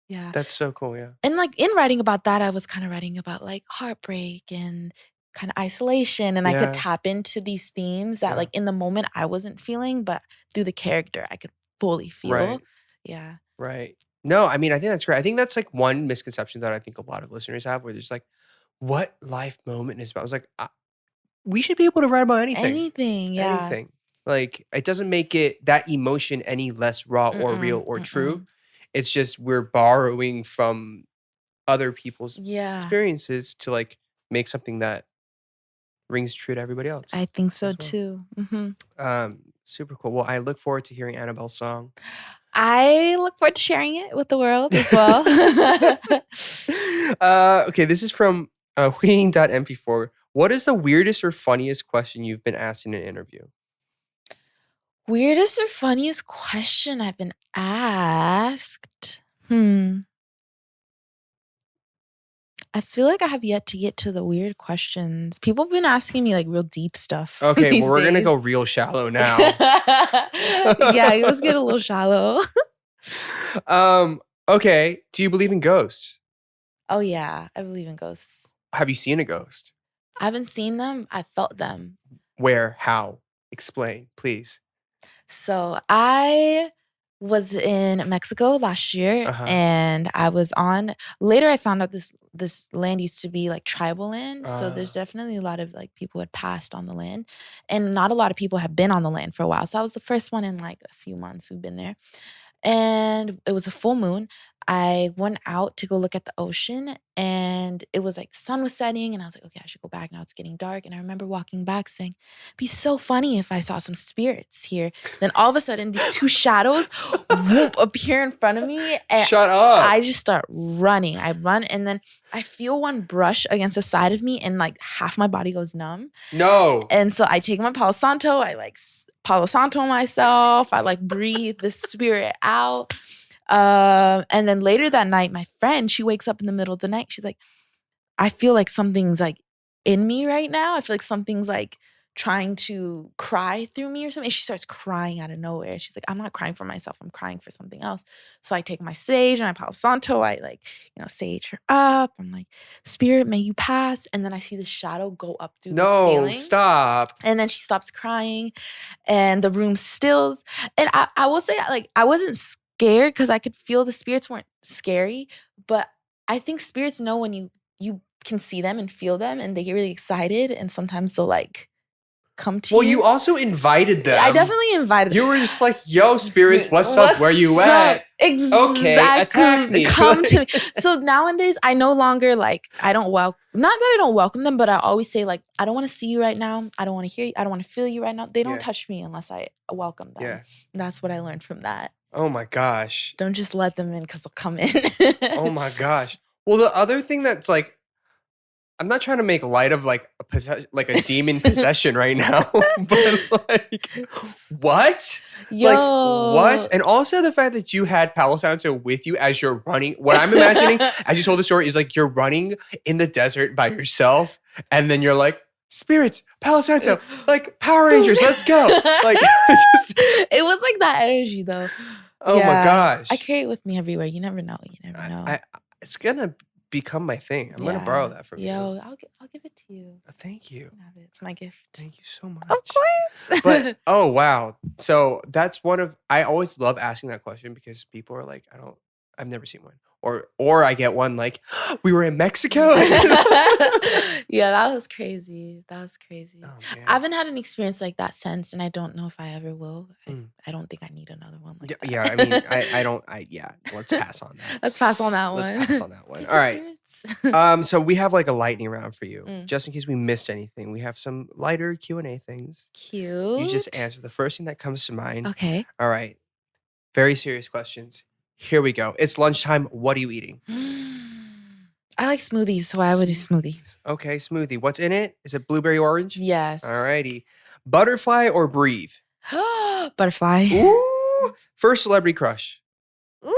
Yeah. That's so cool, yeah. And like in writing about that, I was kind of writing about like heartbreak and kind of isolation, and I could tap into these themes that like in the moment I wasn't feeling, but through the character I could fully feel. Right. Yeah. Right. No, I mean, I think that's great. I think that's like one misconception that I think a lot of listeners have, where there's like, what life moment is about? I was like, we should be able to write about anything. Anything, yeah. Anything. Like, it doesn't make it that emotion any less raw or real or true. It's just we're borrowing from other people's experiences to like make something that rings true to everybody else. I think so too. Super cool. Well, I look forward to hearing Annabelle's song. I look forward to sharing it with the world as well. Okay, this is from Wheating.mp4. What is the weirdest or funniest question you've been asked in an interview? Weirdest or funniest question I've been asked? I feel like I have yet to get to the weird questions. People have been asking me like real deep stuff. Okay, well, we're going to go real shallow now. Yeah, let's get a little shallow. Okay, do you believe in ghosts? Oh yeah, I believe in ghosts. Have you seen a ghost? I haven't seen them. I felt them. Where? How? Explain, please. So I was in Mexico last year, and I was later I found out this land used to be like tribal land. So there's definitely a lot of like people who had passed on the land, and not a lot of people have been on the land for a while. So I was the first one in like a few months who've been there. And it was a full moon. I went out to go look at the ocean, and it was like sun was setting, and I was like, okay, I should go back now. It's getting dark. And I remember walking back saying, it'd be so funny if I saw some spirits here. Then all of a sudden, these two shadows whoop, appear in front of me. And shut up. I just start running. I run, and then I feel one brush against the side of me, and like half my body goes numb. No. And so I take my palo santo. I like palo santo myself. I like breathe the spirit out. And then later that night, my friend, she wakes up in the middle of the night. She's like, I feel like something's like in me right now. I feel like something's like trying to cry through me or something. And she starts crying out of nowhere. She's like, I'm not crying for myself. I'm crying for something else. So I take my sage and I palo santo. I like, sage her up. I'm like, spirit, may you pass. And then I see the shadow go up through the ceiling. No, stop. And then she stops crying and the room stills. And I will say, like, I wasn't scared because I could feel the spirits weren't scary. But I think spirits know when you can see them and feel them, and they get really excited. And sometimes they'll like come to you. Well, you also invited them. I definitely invited them. You were just like, yo, spirits, what's up? Where you at? Exactly. Okay, attack me. Come to me. So nowadays, I no longer like, I don't not that I don't welcome them, but I always say like, I don't want to see you right now. I don't want to hear you. I don't want to feel you right now. They don't touch me unless I welcome them. Yeah. That's what I learned from that. Oh my gosh. Don't just let them in because they'll come in. Oh my gosh. Well, the other thing that's like, I'm not trying to make light of like a demon possession right now, but like, what? Yo. Like, what? And also the fact that you had Palo Santo with you as you're running. What I'm imagining, as you told the story, is like you're running in the desert by yourself, and then you're like, spirits, Palo Santo, like Power Rangers, let's go. Like, just, it was like that energy though. oh my gosh. I carry it with me everywhere. You never know. You never know. It's gonna become my thing. I'm gonna borrow that from you. I'll give it to you. Thank you. It's my gift. Thank you so much. Of course. But oh wow. So that's I always love asking that question because people are like, I've never seen one. Or I get one like, we were in Mexico. Yeah, that was crazy. Oh, man. I haven't had an experience like that since, and I don't know if I ever will. I don't think I need another one like that. Yeah, I mean, I don't. Let's pass on that. Let's pass on that one. Let's pass on that one. All right. So we have like a lightning round for you, just in case we missed anything. We have some lighter Q&A things. Cute. You just answer the first thing that comes to mind. Okay. All right. Very serious questions. Here we go. It's lunchtime. What are you eating? I like smoothies, so I would do smoothie. Okay, smoothie. What's in it? Is it blueberry orange? Yes. All righty. Butterfly or breathe? Butterfly. Ooh. First celebrity crush? Ooh.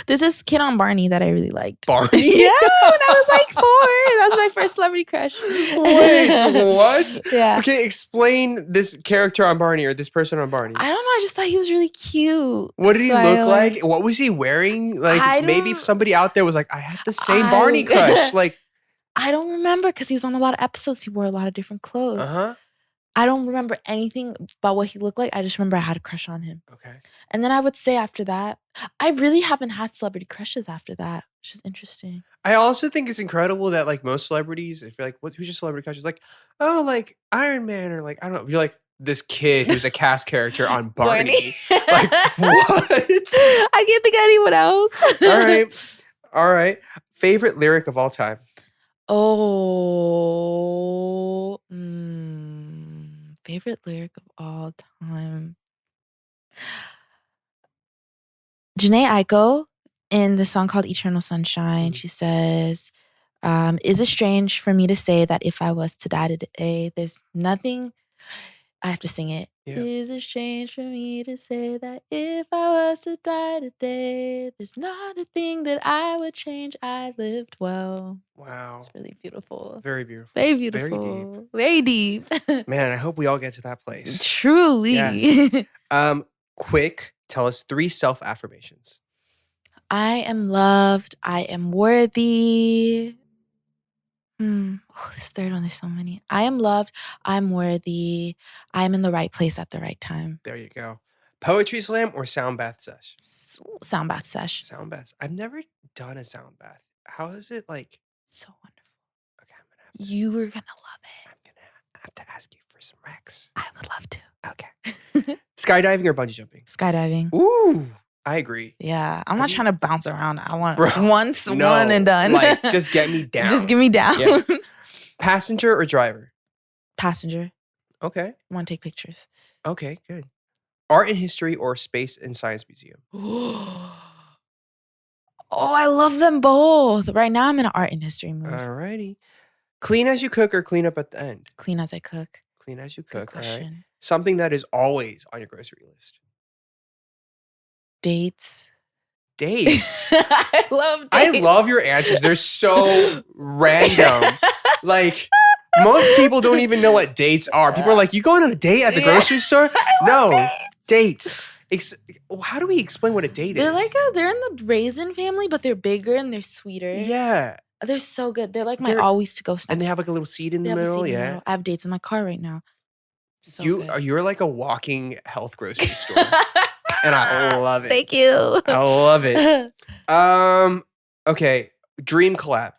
There's this kid on Barney that I really liked. Barney? Yeah, when I was like 4. That was my first celebrity crush. Wait, what? Yeah. Okay, explain this character on Barney or this person on Barney. I don't know. I just thought he was really cute. What did he look like? What was he wearing? Like maybe somebody out there was like, I had the same Barney crush. Like I don't remember because he was on a lot of episodes. He wore a lot of different clothes. Uh-huh. I don't remember anything about what he looked like. I just remember I had a crush on him. Okay. And then I would say after that, I really haven't had celebrity crushes after that, which is interesting. I also think it's incredible that like most celebrities, if you're like, who's your celebrity crush? It's like, oh, like Iron Man or like, I don't know. You're like this kid who's a cast character on Barney. Like, what? I can't think of anyone else. All right. Favorite lyric of all time? Oh, favorite lyric of all time. Janae Aiko in the song called Eternal Sunshine, she says, is it strange for me to say that if I was to die today, there's nothing, I have to sing it. Yeah. Is it strange for me to say that if I was to die today, there's not a thing that I would change. I lived well. Wow. It's really beautiful. Very beautiful. Very beautiful. Very deep. Man, I hope we all get to that place. Truly. Yes. Quick, tell us 3 self-affirmations. I am loved. I am worthy. This third one, there's so many. I am loved. I'm worthy. I'm in the right place at the right time. There you go. Poetry slam or sound bath sesh? Sound bath sesh. Sound bath. I've never done a sound bath. How is it like? So wonderful. Okay, I'm gonna have to. You were gonna love it. I'm gonna have to ask you for some recs. I would love to. Okay. Skydiving or bungee jumping? Skydiving. Ooh, I agree. Yeah, I'm not trying to bounce around. I want one and done. Like, just get me down. Just get me down. Yeah. Passenger or driver? Passenger. Okay. I want to take pictures. Okay, good. Art and history or space and science museum? Oh, I love them both. Right now, I'm in an art and history mood. Alrighty. Clean as you cook or clean up at the end? Clean as I cook. Clean as you Good cook. question. All right. Something that is always on your grocery list. Dates. I love dates. I love your answers. They're so random. Like, most people don't even know what dates are. People are like, you going on a date at the grocery store? No, dates. How do we explain what a date is? They're in the raisin family, but they're bigger and they're sweeter. Yeah. They're so good. They're like my always to go snack. And they have like a little seed in the middle. Yeah. I have dates in my car right now. So you're like a walking health grocery store. And I love it. Thank you. I love it. Okay. Dream collab.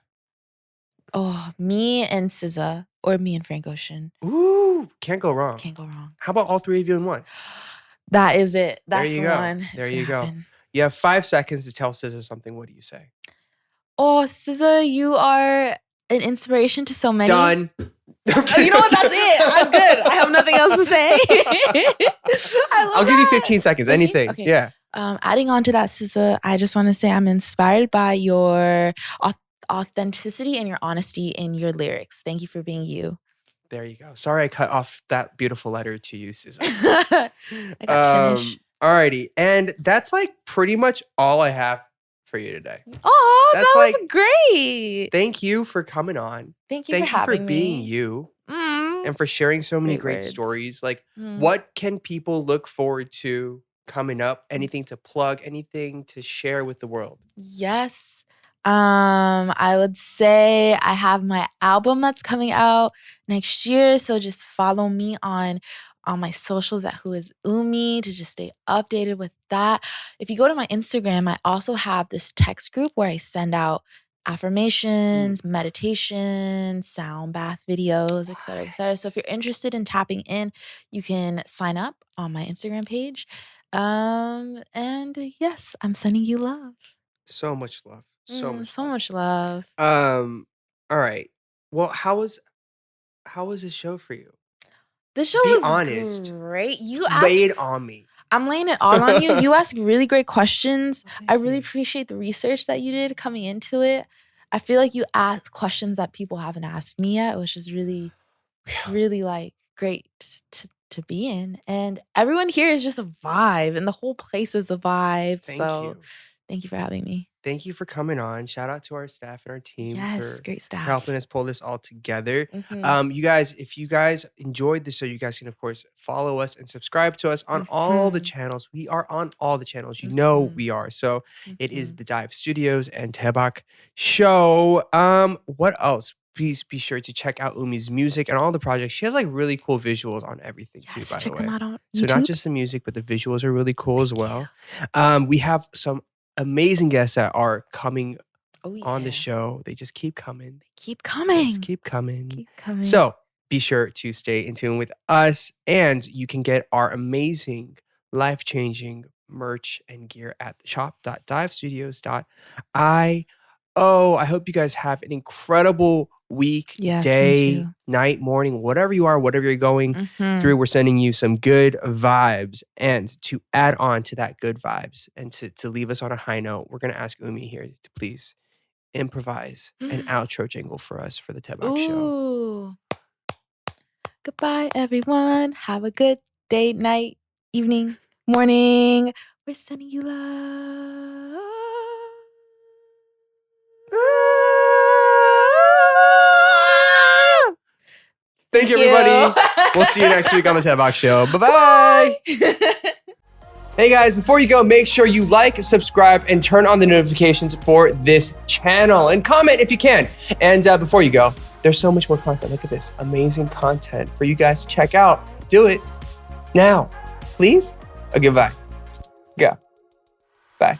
Oh, me and SZA or me and Frank Ocean. Ooh, can't go wrong. Can't go wrong. How about all 3 of you in one? That is it. That's the one. There you go. You have 5 seconds to tell SZA something. What do you say? Oh, SZA, you are an inspiration to so many. Done. Okay, you know what? That's it. I'm good. I have nothing else to say. I'll give you 15 seconds. 15? Anything. Okay. Yeah. Adding on to that, SZA, I just want to say I'm inspired by your authenticity and your honesty in your lyrics. Thank you for being you. There you go. Sorry I cut off that beautiful letter to you, SZA. I got finished. Alrighty. And that's like pretty much all I have for you today. Oh, That's that was great. Thank you for coming on. Thank you for having being me. you and for sharing so many great Words. stories. Like, Mm. what can people look forward to coming up? Anything to plug? Anything to share with the world? Yes. I would say I have my album that's coming out next year. So just follow me on my socials at Who Is Umi to just stay updated with that. If you go to my Instagram, I also have this text group where I send out affirmations, meditation, sound bath videos, et cetera, et cetera. So if you're interested in tapping in, you can sign up on my Instagram page. And yes, I'm sending you love. So much love. So much love. All right. Well, how was this show for you? The show Be was honest. great. You Lay asked. it on me. I'm laying it all on you. You asked really great questions. I really you. appreciate the research that you did coming into it. I feel like you asked questions that people haven't asked me yet, which is really, really like great to be in. And everyone here is just a vibe, and the whole place is a vibe. Thank you for having me. Thank you for coming on. Shout out to our staff and our team for Great staff. helping us pull this all together. Mhm. You guys, if you guys enjoyed the show, you guys can, of course, follow us and subscribe to us on all the channels. We are on all the channels. You know we are. So it is the Dive Studios and Daebak show. What else? Please be sure to check out Umi's music and all the projects. She has like really cool visuals on everything too, by the Check way. them out on So YouTube. not just the music, but the visuals are really cool as well. We have some amazing guests that are coming on the show. They just keep coming. Keep coming. Just keep coming. Keep coming. So be sure to stay in tune with us, and you can get our amazing, life-changing merch and gear at shop.divestudios.io. I hope you guys have an incredible week, Yes, me day, too. night, morning, whatever you are, whatever you're going through. We're sending you some good vibes. And to add on to that good vibes and to leave us on a high note, we're going to ask Umi here to please improvise an outro jingle for us for the Daebak show. Goodbye, everyone. Have a good day, night, evening, morning. We're sending you love. Thank you, everybody. We'll see you next week on the Daebak show. Bye-bye. Hey guys, before you go, make sure you like, subscribe, and turn on the notifications for this channel. And comment if you can. And before you go, there's so much more content. Look at this. Amazing content for you guys to check out. Do it now. Please? Okay, bye. Go. Bye.